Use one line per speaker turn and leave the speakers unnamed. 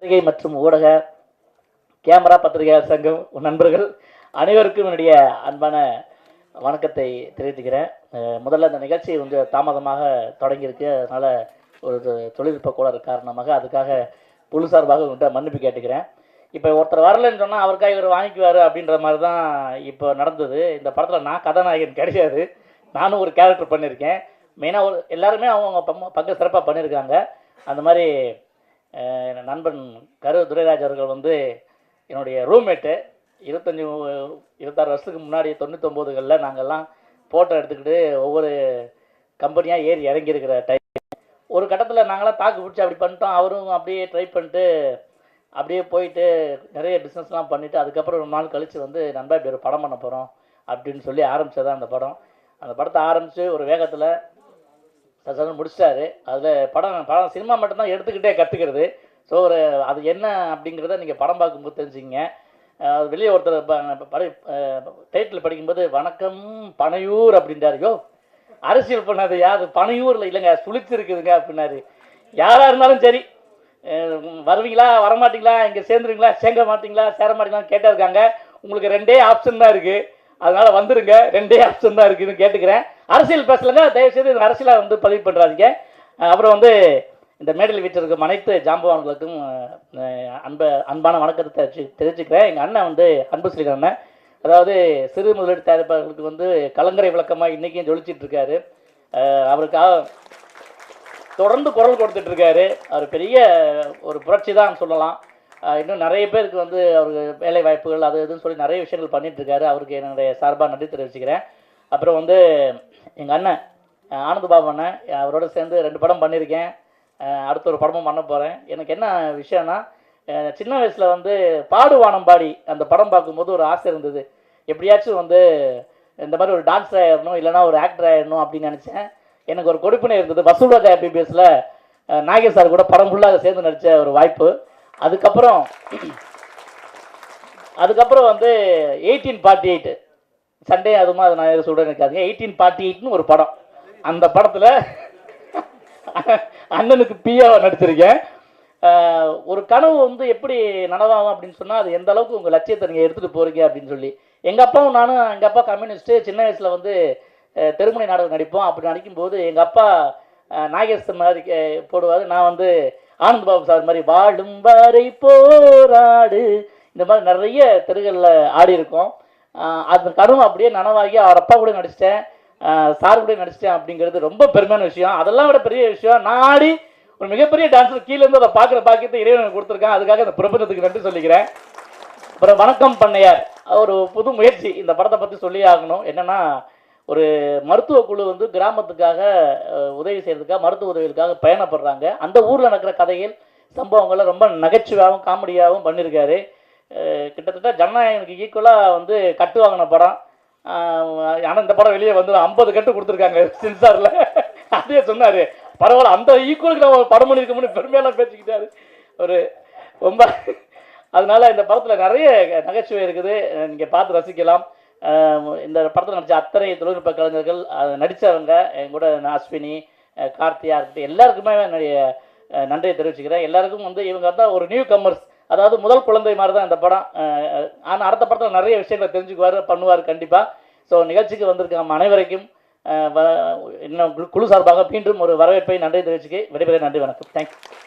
பத்திரிகை மற்றும் ஊடக கேமரா பத்திரிகையாளர் சங்கம் நண்பர்கள் அனைவருக்கும் என்னுடைய அன்பான வணக்கத்தை தெரிவித்துக்கிறேன். முதல்ல இந்த நிகழ்ச்சி கொஞ்சம் தாமதமாக தொடங்கியிருக்கு. அதனால் ஒரு தொழில்நுட்ப கோளாறு காரணமாக அதுக்காக குழு சார்பாக உங்கள்கிட்ட மன்னிப்பு கேட்டுக்கிறேன். இப்போ ஒருத்தர் வரலன்னு சொன்னால் அவருக்காக இவர் வாங்கிக்குவார் அப்படின்ற மாதிரி தான் இப்போ நடந்தது. இந்த படத்தில் நான் கதாநாயகன் கிடையாது, நானும் ஒரு கேரக்டர் பண்ணியிருக்கேன். மெயினாக ஒரு எல்லாருமே அவங்க பங்கு சிறப்பாக பண்ணியிருக்காங்க. அந்த மாதிரி நண்பன் கரு துரைராஜ் அவர்கள் வந்து என்னுடைய ரூம்மேட்டு. 26 வருஷத்துக்கு முன்னாடி 99களில் நாங்கள்லாம் ஃபோட்டோ எடுத்துக்கிட்டு ஒவ்வொரு கம்பெனியாக ஏறி இறங்கியிருக்கிற டைம். ஒரு கட்டத்தில் நாங்களாம் தாக்கு பிடிச்சி அப்படி பண்ணிட்டோம். அவரும் அப்படியே ட்ரை பண்ணிட்டு அப்படியே போயிட்டு நிறைய பிஸ்னஸ்லாம் பண்ணிவிட்டு அதுக்கப்புறம் ரொம்ப நாள் கழித்து வந்து நண்பா இப்படி ஒரு படம் பண்ண போகிறோம் அப்படின்னு சொல்லி ஆரம்பித்ததான் அந்த படம். அந்த படத்தை ஆரம்பித்து ஒரு வேகத்தில் முடிச்சிட்டாரு. அதில் படம் சினிமா மட்டும்தான் எடுத்துக்கிட்டே கற்றுக்கிறது. ஸோ அது என்ன அப்படிங்கிறத நீங்கள் படம் பார்க்கும்போது தெரிஞ்சுங்க. வெளியே ஒருத்தர் டைட்டில் படிக்கும்போது வணக்கம் பனையூர் அப்படின்றாரு. யோ அரசியல் பண்ணாதையா, அது பனையூரில் இல்லைங்க, சுழிச்சிருக்குதுங்க அப்படின்னாரு. யாராக இருந்தாலும் சரி, வருவீங்களா வரமாட்டிங்களா, இங்கே சேர்ந்துருங்களா சேர்க்க மாட்டிங்களா சேர மாட்டிங்களான்னு கேட்டிருக்காங்க. உங்களுக்கு 2 ஆப்ஷன் தான் இருக்குது, அதனால் வந்துடுங்க. 2 ஆப்ஷன் தான் இருக்குதுன்னு கேட்டுக்கிறேன். அரசியல் பேசலைங்க, தயவுசெய்து அரசியலாக வந்து பதிவு பண்ணுறாதீங்க. அப்புறம் வந்து இந்த மேடையில் வீட்டில் அனைத்து ஜாம்பவான்களுக்கும் அன்பான வணக்கத்தை தெரிவிச்சுக்கிறேன். எங்கள் அண்ணன் வந்து அன்பு ஸ்ரீகர் அண்ணன், அதாவது சிறு முதலீடு தயாரிப்பாளர்களுக்கு வந்து கலங்கரை விளக்கமாக இன்றைக்கும் ஜொலிச்சிட்டு இருக்காரு. அவருக்காக தொடர்ந்து குரல் கொடுத்துட்ருக்காரு. அவர் பெரிய ஒரு புரட்சி தான் சொல்லலாம். இன்னும் நிறைய பேருக்கு வந்து அவருக்கு வேலை வாய்ப்புகள் அது இதுன்னு சொல்லி நிறைய விஷயங்கள் பண்ணிகிட்ருக்காரு. அவருக்கு என்னுடைய சார்பாக நன்றி தெரிவிச்சுக்கிறேன். அப்புறம் வந்து எங்கள் அண்ணன் ஆனந்த் பாபு அண்ணன், அவரோட சேர்ந்து 2 படம் பண்ணியிருக்கேன். அடுத்த ஒரு படமும் பண்ண போகிறேன். எனக்கு என்ன விஷயம்னா, சின்ன வயசில் வந்து பாடுவானம் பாடி அந்த படம் பார்க்கும்போது ஒரு ஆசை இருந்தது, எப்படியாச்சும் வந்து இந்த மாதிரி ஒரு டான்ஸர் ஆகிடணும் இல்லைனா ஒரு ஆக்டர் ஆகிடணும் அப்படின்னு நினச்சேன். எனக்கு ஒரு கொடுப்பினை இருந்தது. வசூல்ராஜா MBBSல நாகேஷ் சார் கூட படம் ஃபுல்லாக சேர்ந்து நடித்த ஒரு வாய்ப்பு. அதுக்கப்புறம் வந்து 1848 சண்டே அதுமா அது நான் சொல்கிறேன் இருக்காதுங்க. 1848ன்னு ஒரு படம். அந்த படத்தில் அண்ணனுக்கு பியாவை நடிச்சிருக்கேன். ஒரு கனவு வந்து எப்படி நனவாகும் அப்படின்னு சொன்னால், அது எந்த அளவுக்கு உங்கள் லட்சியத்தை நீங்கள் எடுத்துகிட்டு போகிறீங்க அப்படின்னு சொல்லி. எங்கள் அப்பாவும் நானும், எங்கள் அப்பா கம்யூனிஸ்ட்டு, சின்ன வயசில் வந்து தெருமுனை நாடகம் நடிப்போம். அப்படி நடிக்கும்போது எங்கள் அப்பா நாகேஷ் மாதிரி போடுவார், நான் வந்து ஆனந்த் பாபு சார் மாதிரி வாழும் வரை போராடு இந்த மாதிரி நிறைய தெருகளில் ஆடி இருக்கோம். அந்த கனவு அப்படியே நனவாகி அவர் அப்பா கூட நடிச்சிட்டேன், சார் கூட நடிச்சிட்டேன் அப்படிங்கிறது ரொம்ப பெருமையான விஷயம். அதெல்லாம் விட பெரிய விஷயம், நான் ஆடி ஒரு மிகப்பெரிய டான்ஸர் கீழேருந்து அதை பார்க்குற பாக்கியத்தை இறைவனுக்கு கொடுத்துருக்கேன். அதுக்காக இந்த பிரபஞ்சத்துக்கு நன்றி சொல்லிக்கிறேன். அப்புறம் வணக்கம் பண்ணையார், ஒரு புது முயற்சி இந்த படத்தை பற்றி சொல்லி ஆகணும். என்னென்னா, ஒரு மருத்துவ குழு வந்து கிராமத்துக்காக உதவி செய்கிறதுக்காக மருத்துவ உதவிகளுக்காக பயணப்படுறாங்க. அந்த ஊரில் நடக்கிற கதைகள் சம்பவங்களை ரொம்ப நகைச்சுவையாகவும் காமெடியாகவும் பண்ணியிருக்காரு. கிட்டத்தட்ட ஜனநாயகனுக்கு ஈக்குவலாக வந்து கட்டு வாங்கின படம். ஆனால் இந்த படம் வெளியே வந்து 50 கட்டு கொடுத்துருக்காங்க சென்சாரில். அதே சொன்னார், பரவாயில்ல அந்த ஈக்குவலுக்கு நம்ம படம் பண்ணியிருக்கோம்னு பெருமையெல்லாம் பேசிக்கிட்டாரு ஒரு ரொம்ப. அதனால் இந்த படத்தில் நிறைய நகைச்சுவை இருக்குது, நீங்கள் பார்த்து ரசிக்கலாம். இந்த படத்தில் நடித்த அத்தனை தொழில்நுட்ப கலைஞர்கள், நடித்தவங்க என் கூட அஸ்வினி, கார்த்தியா இருக்கட்டும், எல்லாருக்குமே என்னுடைய நன்றியை தெரிவிச்சுக்கிறேன். எல்லாருக்கும் வந்து இவங்க தான் ஒரு நியூ கம்மர்ஸ், அதாவது முதல் குழந்தை மாதிரி தான் இந்த படம். ஆனால் அடுத்த படத்தில் நிறைய விஷயங்களை தெரிஞ்சுக்குவார், பண்ணுவார் கண்டிப்பாக. ஸோ நிகழ்ச்சிக்கு வந்திருக்க நம்ம அனைவரைக்கும் இன்னும் குழு சார்பாக மீண்டும் ஒரு வரவேற்பை நன்றி தெரிவிச்சுக்க விடைபெற. நன்றி, வணக்கம், தேங்க்யூ.